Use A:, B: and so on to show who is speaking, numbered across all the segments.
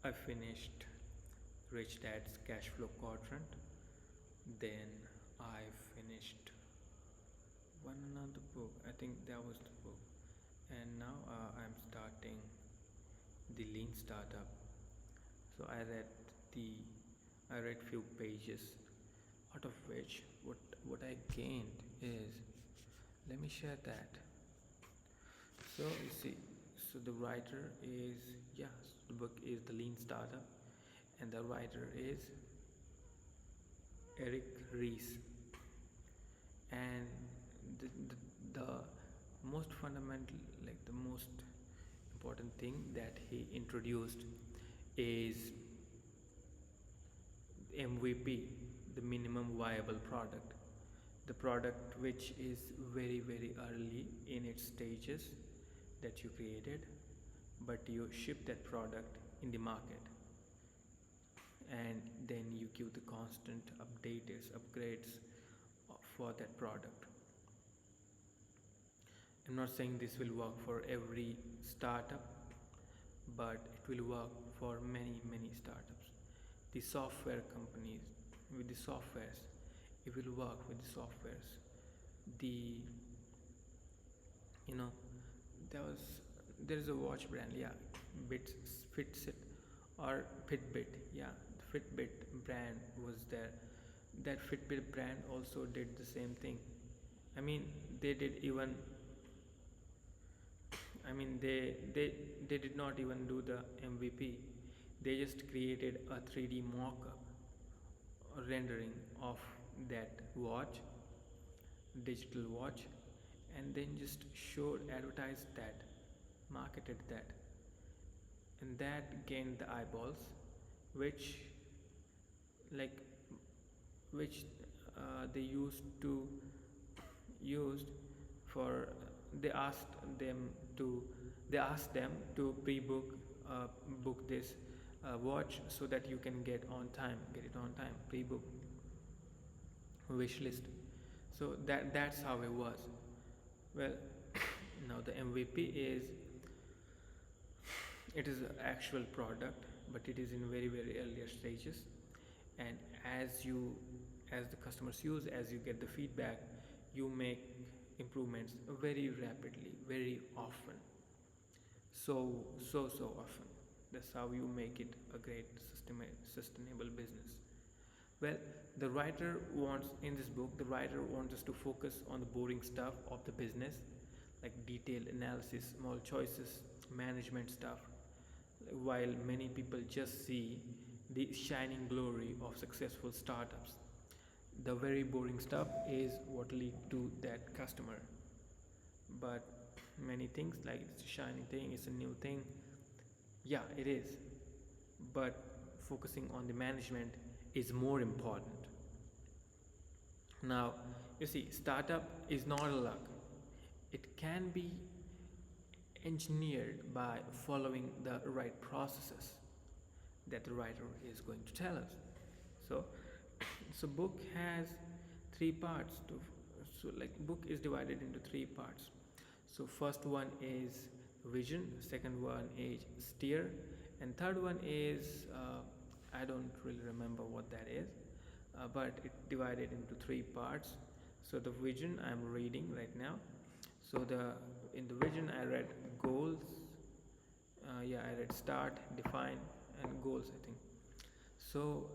A: I finished Rich Dad's Cash Flow Quadrant. Then I finished one another book. I think that was the book. And now I'm starting the Lean Startup. So the I read few pages, out of which what I gained is, let me share that. So you see, so the writer is, yeah, so the book is the Lean Startup, and the writer is Eric Reis. And the most fundamental, like the most important thing that he introduced is MVP, the minimum viable product, the product which is very early in its stages that you created, but you ship that product in the market, and then you give the constant upgrades for that product. I'm not saying this will work for every startup, but it will work for many startups. The software companies, with the softwares, it will work with the softwares. The you know there is a watch brand, yeah, bits Fitsit or Fitbit, yeah, the Fitbit brand was there. That Fitbit brand also did the same thing. I mean, they did even I mean, they did not even do the MVP. They just created a 3D mock-up rendering of that watch, digital watch, and then just advertised that, marketed that, and that gained the eyeballs, which like which they used for they asked them to they asked them to pre-book book this watch so that you can get it on time, pre-book, wish list. So that's how it was. Well, now the MVP is, it is an actual product, but it is in very earlier stages, and as the customers use, as you get the feedback, you make improvements very rapidly, very often, so often. That's how you make it a great sustainable business. Well, the writer wants us to focus on the boring stuff of the business, like detailed analysis, small choices, management stuff, while many people just see the shining glory of successful startups. The very boring stuff is what lead to that customer. But many things, like it's a shiny thing, it's a new thing, yeah, it is, but focusing on the management is more important. Now, you see, startup is not a luck. It can be engineered by following the right processes that the writer is going to tell us. So, so book has three parts. Book is divided into three parts. So first one is vision, second one is steer, and third one is I don't really remember what that is, but it divided into three parts. So the vision I'm reading right now. So in the vision I read goals. Yeah, I read start, define, and goals, I think. So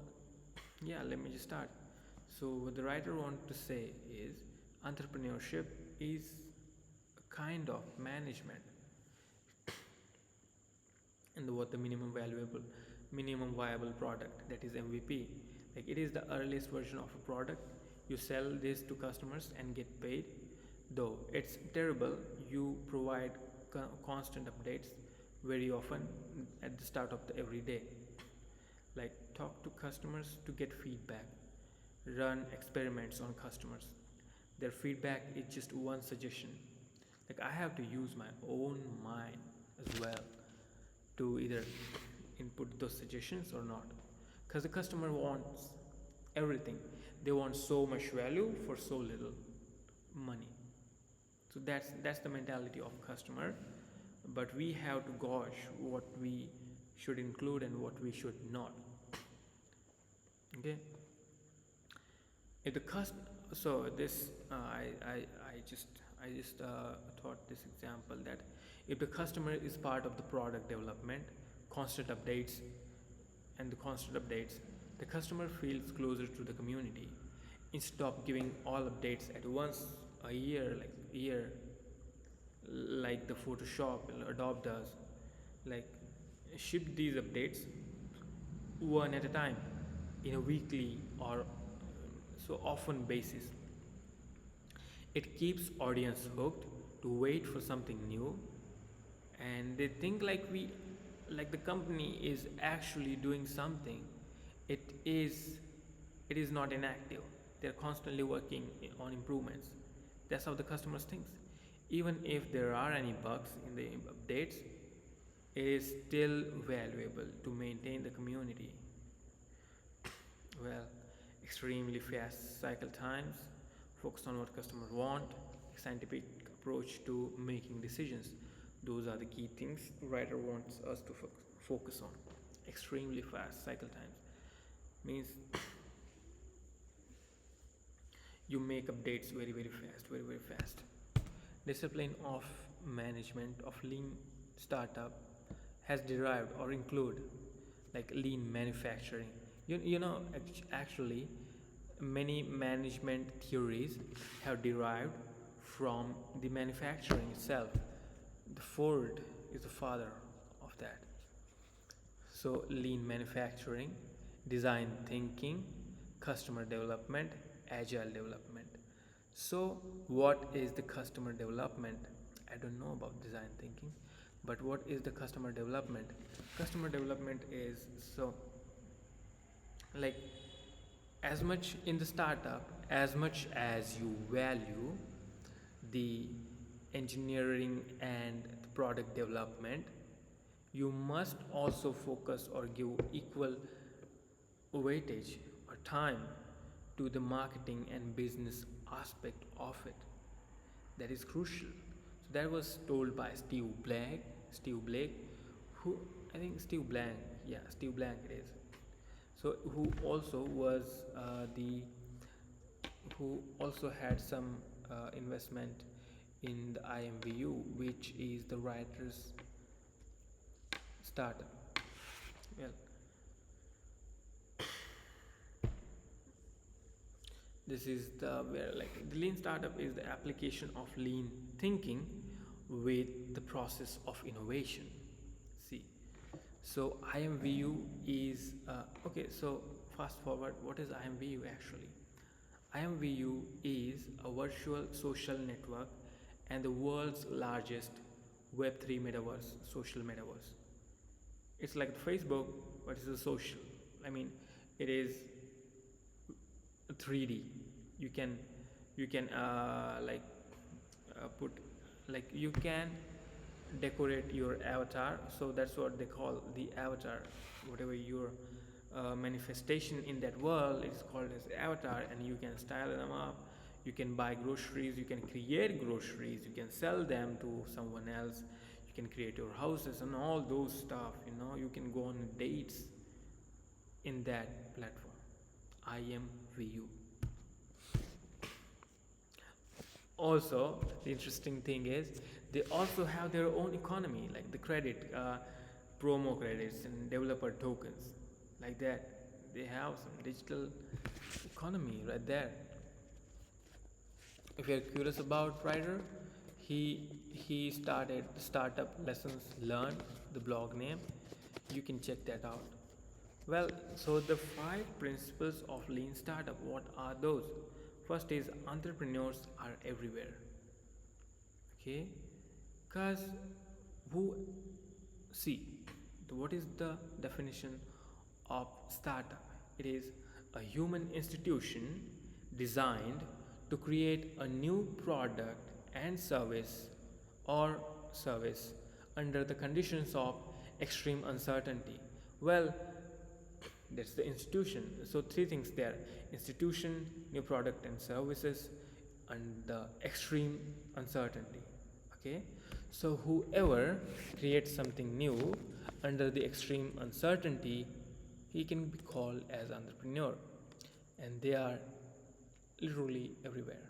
A: yeah, let me just start. So what the writer wants to say is, entrepreneurship is a kind of management, and what the minimum viable product, that is MVP. Like, it is the earliest version of a product. You sell this to customers and get paid. Though it's terrible, you provide constant updates very often at the start of every day. Like, talk to customers to get feedback, run experiments on customers. Their feedback is just one suggestion. Like, I have to use my own mind as well to either input those suggestions or not, because the customer wants everything. They want so much value for so little money. So that's the mentality of customer. But we have to gauge what we should include and what we should not. Okay. If the cust so this I just thought this example that if the customer is part of the product development, constant updates constant updates, the customer feels closer to the community instead of giving all updates at once a year like the Photoshop or Adobe does. Like ship these updates one at a time in a weekly or so often basis. It keeps audience hooked to wait for something new, and they think like the company is actually doing something. It is it is not inactive. They're constantly working on improvements. That's how the customers thinks. Even if there are any bugs in the updates, it is still valuable to maintain the community. Well, extremely fast cycle times, focus on what customers want, scientific approach to making decisions. Those are the key things writer wants us to focus on. Extremely fast cycle times means you make updates very fast. Discipline of management of lean startup has derived or include like lean manufacturing. Actually, many management theories have derived from the manufacturing itself. The Ford is the father of that. So, lean manufacturing, design thinking, customer development, agile development. So, what is the customer development? I don't know about design thinking, but what is the customer development? Customer development is so like as much in the startup as much as you value the engineering and the product development, you must also focus or give equal weightage or time to the marketing and business aspect of it. That is crucial. So that was told by Steve Blake, who I think Steve Blank, yeah, Steve Blank it is. So the who also had some investment in the IMVU, which is the writer's startup. Well, this is the where like the lean startup is the application of lean thinking with the process of innovation. See, so IMVU is okay. So fast forward, what is IMVU actually? IMVU is a virtual social network and the world's largest Web3 metaverse, social metaverse. It's like Facebook, but it's a social. I mean, it is 3D. You can put like you can decorate your avatar. So that's what they call the avatar. Whatever your manifestation in that world is called as avatar, and you can style them up. You can buy groceries. You can create groceries. You can sell them to someone else. You can create your houses and all those stuff. You can go on dates in that platform. IMVU. Also, the interesting thing is they also have their own economy, like the credit, promo credits, and developer tokens, like that. They have some digital economy right there. If you're curious about Writer, he started Startup Lessons Learned, the blog name. You can check that out. Well, so the 5 principles of lean startup, what are those? First is entrepreneurs are everywhere. Okay, because who see what is the definition of startup? It is a human institution designed to create a new product and or service under the conditions of extreme uncertainty. Well, that's the institution. So 3 things there: institution, new product and services, and the extreme uncertainty. Okay, so whoever creates something new Under the extreme uncertainty, he can be called as entrepreneur, and they are literally everywhere.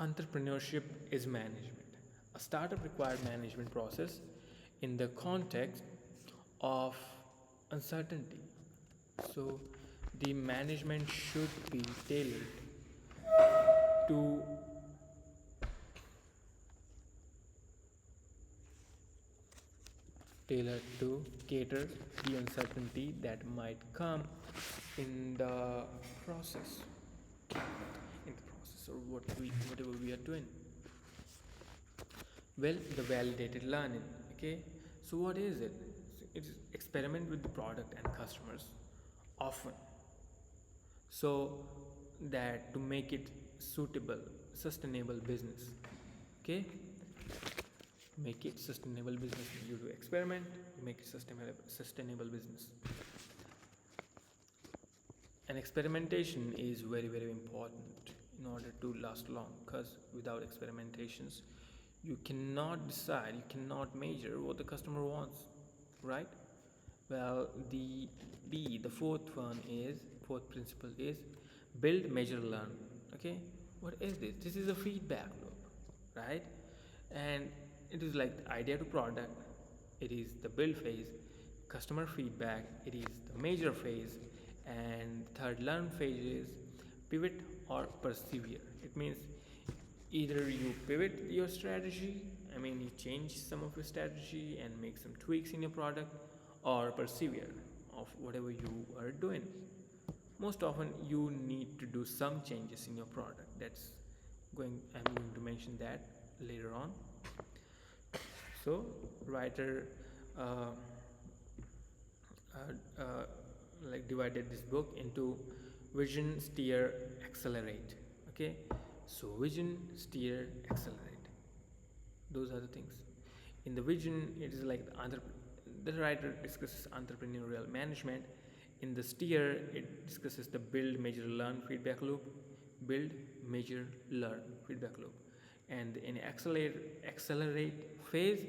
A: Entrepreneurship is management. A startup required management process in the context of uncertainty. So the management should be to tailored to cater the uncertainty that might come in the process or whatever we are doing. Well, the validated learning. Okay, so what is it? It is experiment with the product and customers often, so that to make it suitable, sustainable business. Okay, make it sustainable business. You do experiment, you make it sustainable business. And experimentation is very important in order to last long, because without experimentations you cannot decide, you cannot measure what the customer wants, right? Well, the fourth principle is build, measure, learn. Okay, what is this? This is a feedback loop, right? And it is like the idea to product, it is the build phase, customer feedback, it is the measure phase, and third learn phase is pivot or persevere. It means either you pivot your strategy, I mean you change some of your strategy and make some tweaks in your product, or persevere of whatever you are doing. Most often you need to do some changes in your product. I'm going to mention that later on. So writer uh, uh, like divided this book into vision, steer, accelerate. Okay, so vision, steer, accelerate, those are the things. In the vision, it is like the writer discusses entrepreneurial management. In the steer, it discusses the build, measure, learn feedback loop. Build, measure, learn feedback loop. And in accelerate phase,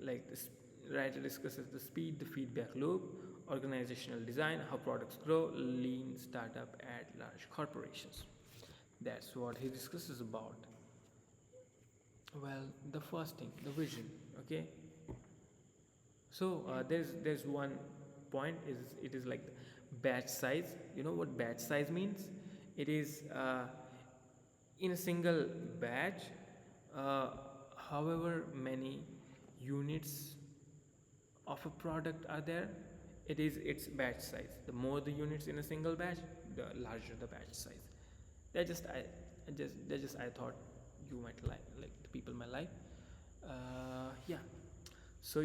A: like this writer discusses the speed, the feedback loop, organizational design, how products grow, lean startup at large corporations. That's what he discusses about. Well, the first thing, the vision. Okay, so there's one point, is it is like batch size. You know what batch size means? It is in a single batch, uh, however many units of a product are there, it is its batch size. The more the units in a single batch, the larger the batch size. That just I thought you might like the people might like. Yeah. So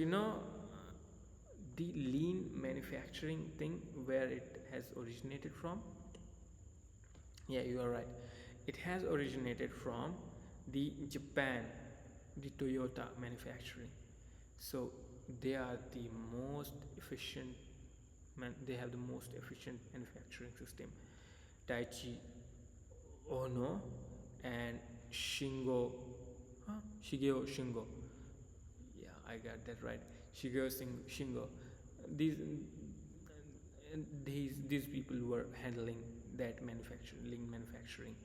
A: the lean manufacturing thing, where it has originated from. Yeah, you are right. It has originated from the Japan, the Toyota manufacturing. So they are the most efficient. They have the most efficient manufacturing system. Taichi Ono and Shigeo Shingo. Yeah, I got that right. Shingo. These these people were handling that lean manufacturing.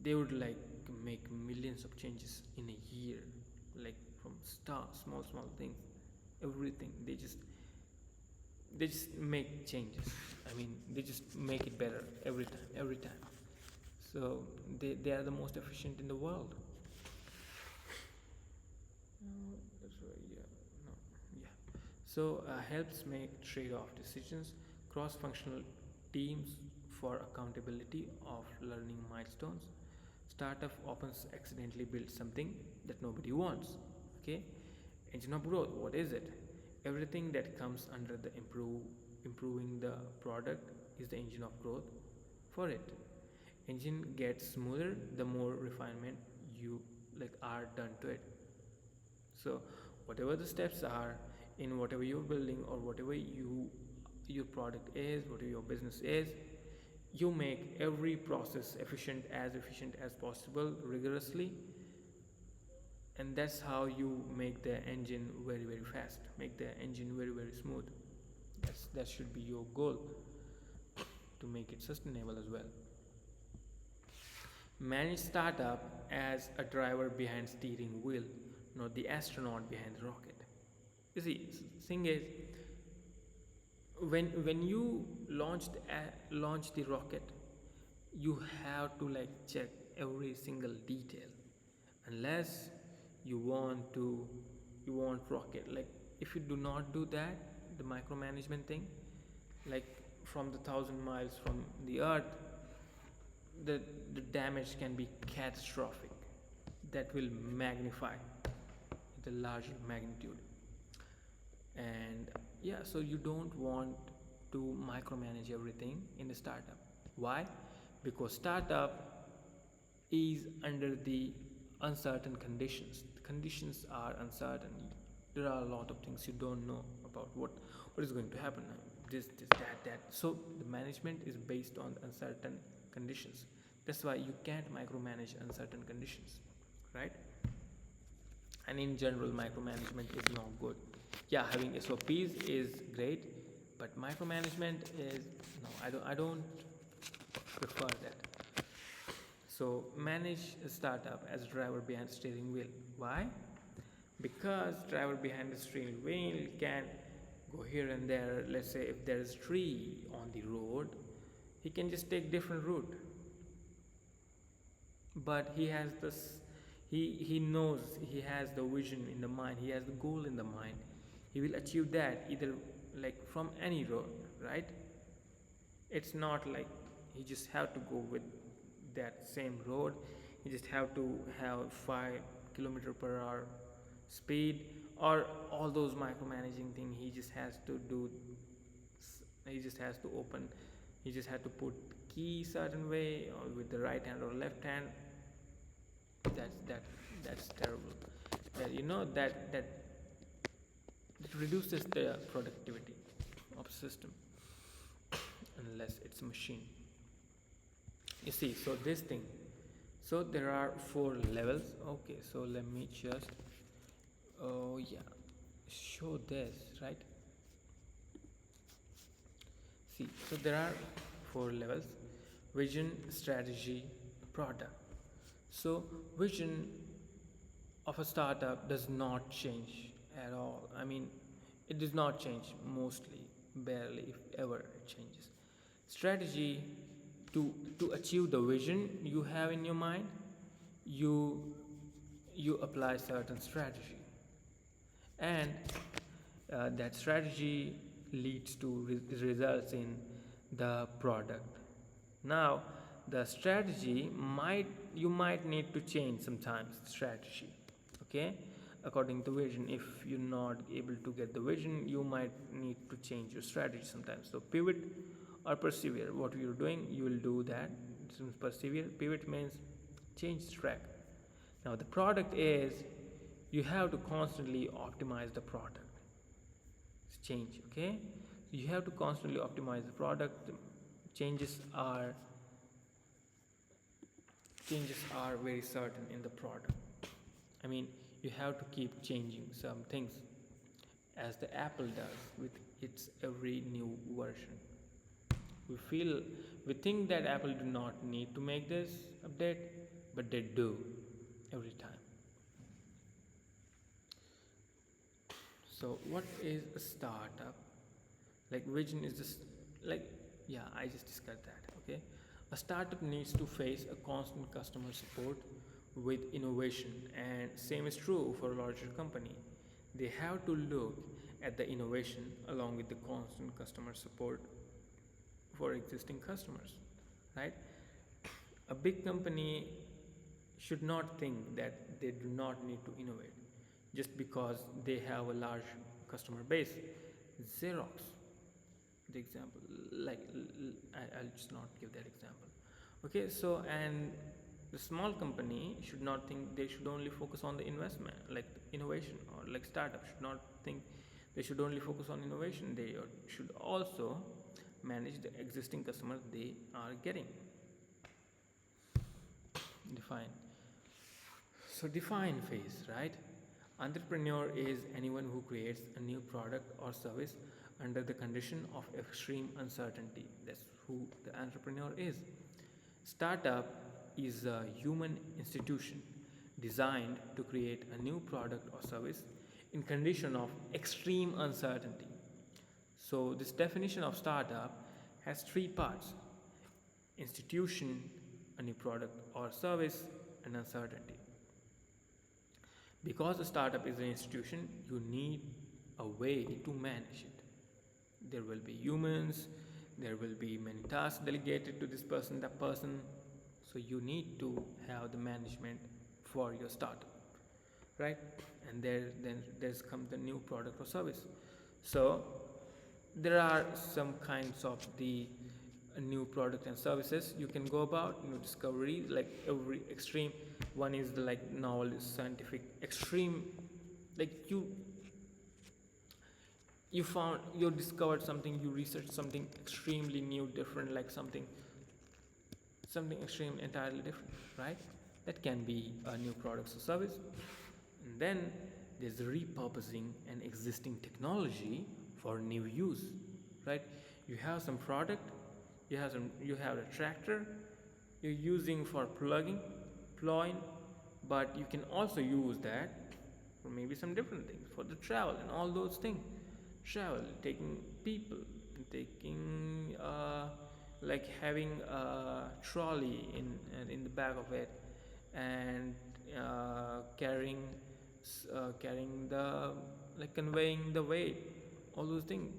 A: They would like make millions of changes in a year, like from small things, everything. They just make changes. I mean, they just make it better every time. So they are the most efficient in the world. No, that's right. Yeah, no, yeah. So helps make trade-off decisions, cross-functional teams for accountability of learning milestones. Startup often accidentally build something that nobody wants. Okay, engine of growth. What is it? Everything that comes under the improving the product is the engine of growth for it. Engine gets smoother the more refinement you like are done to it. So whatever the steps are in whatever you're building, or whatever your product is, whatever your business is, you make every process efficient as possible, rigorously, and that's how you make the engine very very fast, make the engine very very smooth. That should be your goal, to make it sustainable as well. Manage startup as a driver behind steering wheel, not the astronaut behind the rocket. You see, thing is, when you launch the rocket, you have to like check every single detail, unless you want to you want rocket, like if you do not do that, the micromanagement thing, like from the 1,000 miles from the earth, the damage can be catastrophic. That will magnify the larger magnitude. And yeah, so you don't want to micromanage everything in the startup. Why? Because startup is under the uncertain conditions. The conditions are uncertain. There are a lot of things you don't know about what is going to happen. This, that. So the management is based on uncertain conditions. That's why you can't micromanage uncertain conditions, right? And in general, micromanagement is not good. Yeah, having SOPs is great, but micromanagement is no. I don't prefer that. So manage a startup as a driver behind the steering wheel. Why? Because driver behind the steering wheel can go here and there. Let's say if there is a tree on the road, he can just take different route. But he has this. He knows, he has the vision in the mind. He has the goal in the mind. He will achieve that either like from any road, right? It's not like he just have to go with that same road. He just have to have 5 kilometer per hour speed, or all those micromanaging thing. He just has to do. He just has to open. He just has to put key certain way, or with the right hand or left hand. That's terrible. That it reduces the productivity of a system, unless it's a machine. You see, so this thing. So there are 4 levels. Okay, so let me just show this, right? See, so there are 4 levels: vision, strategy, product. So vision of a startup does not change at all. I mean, it does not change, mostly, barely, if ever it changes. Strategy, to achieve the vision you have in your mind, you apply certain strategy, and that strategy leads to results in the product. Now, the strategy you might need to change sometimes strategy, okay, according to vision. If you're not able to get the vision, you might need to change your strategy sometimes. So pivot or persevere. What you're doing, you will do that. Persevere. Pivot means change track. Now the product is, you have to constantly optimize the product. It's change, okay? You have to constantly optimize the product. Changes are very certain in the product. I mean, you have to keep changing some things, as the Apple does with its every new version. We think that Apple do not need to make this update, but they do every time. So what is a startup? Like vision is just like, yeah, I just discussed that, okay? A startup needs to face a constant customer support with innovation, and same is true for a larger company. They have to look at the innovation along with the constant customer support for existing customers, right? A big company should not think that they do not need to innovate just because they have a large customer base. Xerox, the example, like I'll just not give that example. Okay, so, and the small company should not think they should only focus on the investment, like innovation, or like startup should not think they should only focus on innovation. They should also manage the existing customers they are getting. Define. So define phase, right? Entrepreneur is anyone who creates a new product or service under the condition of extreme uncertainty. That's who the entrepreneur is. Startup is a human institution designed to create a new product or service in condition of extreme uncertainty. So this definition of startup has three parts: institution, a new product or service, and uncertainty. Because a startup is an institution, you need a way to manage it. There will be humans, there will be many tasks delegated to this person, that person. So you need to have the management for your startup, right? And there's come the new product or service. So there are some kinds of the new product and services you can go about, new discovery, like every extreme one is the like novel scientific extreme, like you discovered something, you researched something extremely new, different, like something extreme, entirely different, right? That can be a new product or service. And then there's repurposing an existing technology for new use, right? You have some product, you have a tractor you're using for plowing, but you can also use that for maybe some different things, for the travel and all those things. Travel, taking people, taking like having a trolley in the back of it, and carrying the, like conveying the weight, all those things.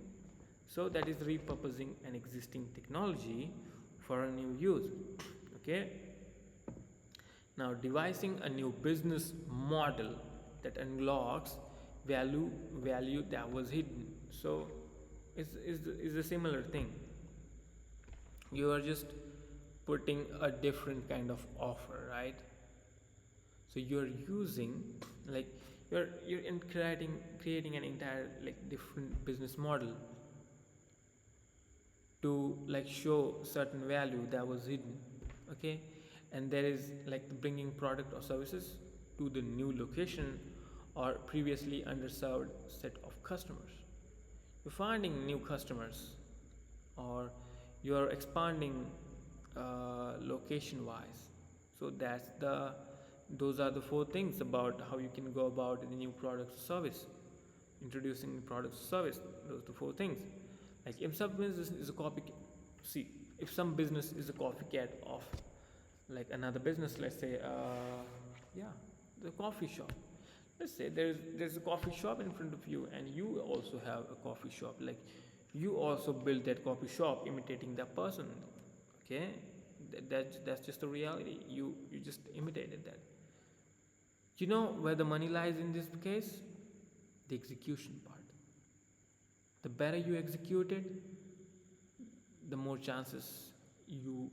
A: So that is repurposing an existing technology for a new use. Okay. Now devising a new business model that unlocks value that was hidden. So is a similar thing. You are just putting a different kind of offer, right? So you're using, like you're in creating an entire like different business model to like show certain value that was hidden. Okay. And there is like bringing product or services to the new location or previously underserved set of customers. You're finding new customers, or you're expanding location wise. So those are the four things about how you can go about the new product or service. Introducing the product or service, those are the four things. Like if some business is a copycat, see, if some business is a copycat of like another business, let's say yeah, the coffee shop. Let's say there's a coffee shop in front of you, and you also have a coffee shop, like you also built that coffee shop imitating that person. Okay. That's just the reality. You just imitated that. You know where the money lies in this case? The execution part. The better you execute it, the more chances you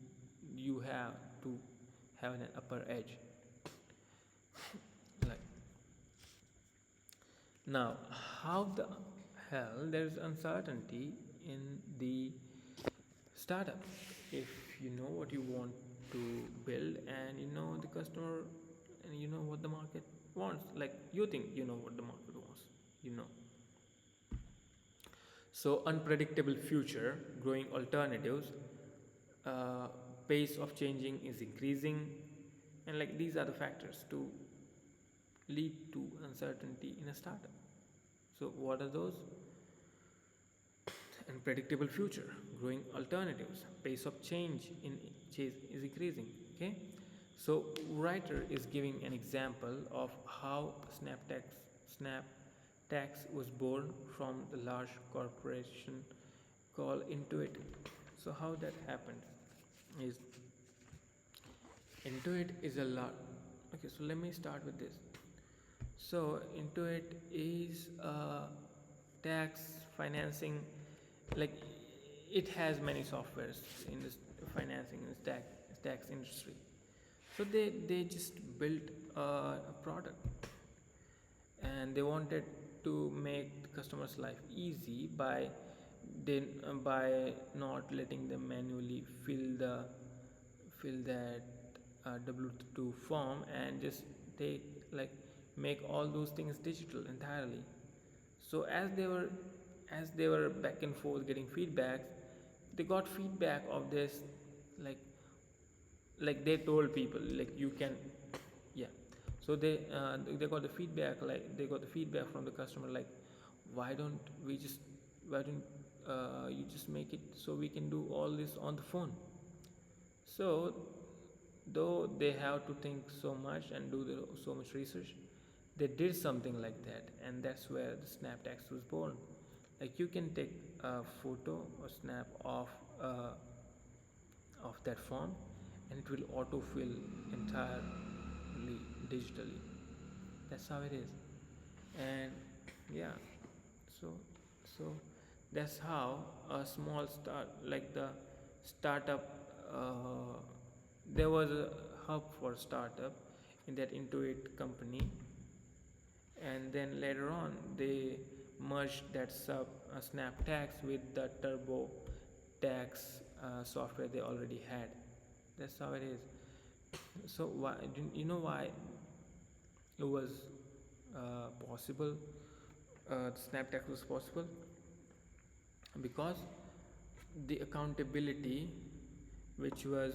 A: have to have an upper edge. Like now, how the hell there's uncertainty in the startup if you know what you want to build, and you know the customer, and you know what the market wants, like you think you know what the market wants, you know. So unpredictable future, growing alternatives, pace of changing is increasing, and like these are the factors to lead to uncertainty in a startup. So what are those? Unpredictable future, growing alternatives, pace of change is increasing. Okay. So writer is giving an example of how snaptax was born from the large corporation called Intuit. So how that happened is, Intuit is a lot. Okay, so let me start with this. So Intuit is a tax financing, like it has many softwares in this financing and tax industry. So they just built a product, and they wanted to make the customer's life easy by not letting them manually fill that W2 form, and just take like make all those things digital entirely. So as they were back and forth getting feedback, they got feedback of this, like they told people like you can, yeah. So they got the feedback, like they got the feedback from the customer, like why don't we just, why don't you just make it so we can do all this on the phone. So though they have to think so much and do so much research, they did something like that, and that's where the snap text was born. Like you can take a photo or snap of that form, and it will autofill entirely digitally. That's how it is. And yeah, so so that's how a small start, like the startup, there was a hub for startup in that Intuit company, and then later on they merged that snap tax with the turbo tax software they already had. That's how it is. So why, do you know why it was possible, snap tax was possible? Because the accountability which was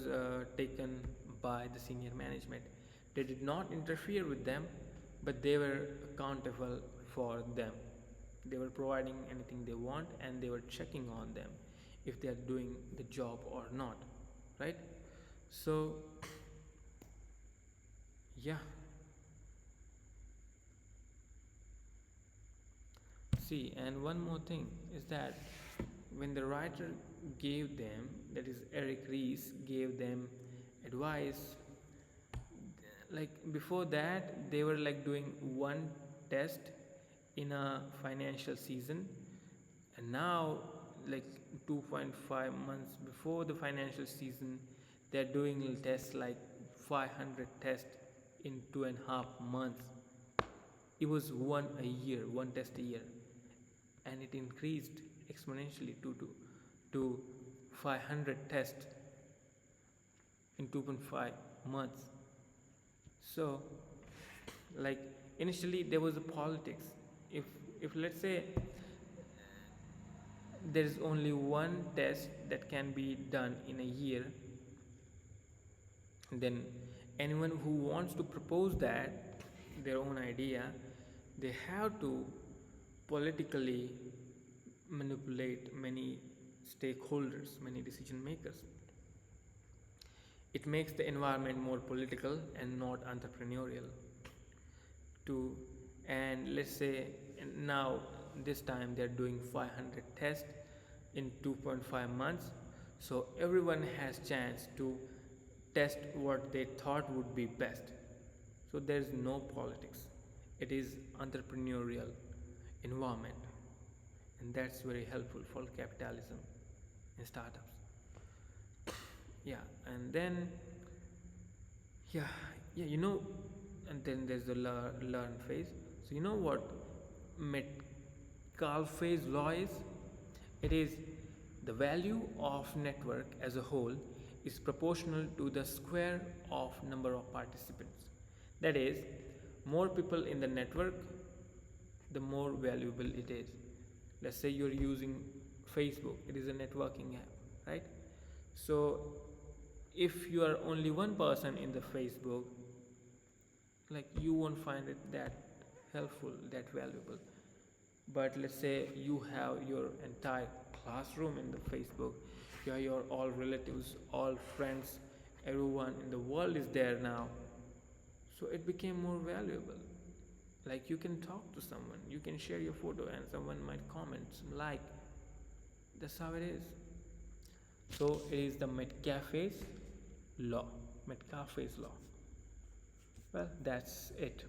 A: taken by the senior management, they did not interfere with them, but they were accountable for them. They were providing anything they want, and they were checking on them if they are doing the job or not, right? So yeah, see, and one more thing is that when the writer gave them, that is Eric Reis gave them advice, like before that they were like doing one test in a financial season, and now like 2.5 months before the financial season, they're doing tests like 500 tests in 2.5 months. It was one a year, one test a year, and it increased exponentially to 500 tests in 2.5 months. So like initially there was a politics. If let's say there is only one test that can be done in a year, then anyone who wants to propose that their own idea, they have to politically manipulate many stakeholders, many decision makers. It makes the environment more political and not entrepreneurial. To and let's say now this time they're doing 500 tests in 2.5 months, so everyone has chance to test what they thought would be best. So there's no politics, it is entrepreneurial environment, and that's very helpful for capitalism and startups. Yeah, and then yeah, yeah, and then there's the learn phase. So you know what Metcalfe's law is? It is the value of network as a whole is proportional to the square of number of participants. That is, more people in the network, the more valuable it is. Let's say you're using Facebook, it is a networking app, right? So if you are only one person in the Facebook, like you won't find it that helpful, that valuable. But let's say you have your entire classroom in the Facebook, you have your all relatives, all friends, everyone in the world is there now, so it became more valuable. Like you can talk to someone, you can share your photo, and someone might comment, like. That's how it is. So it is the Metcalfe's law. Metcalfe's law. Well, that's it.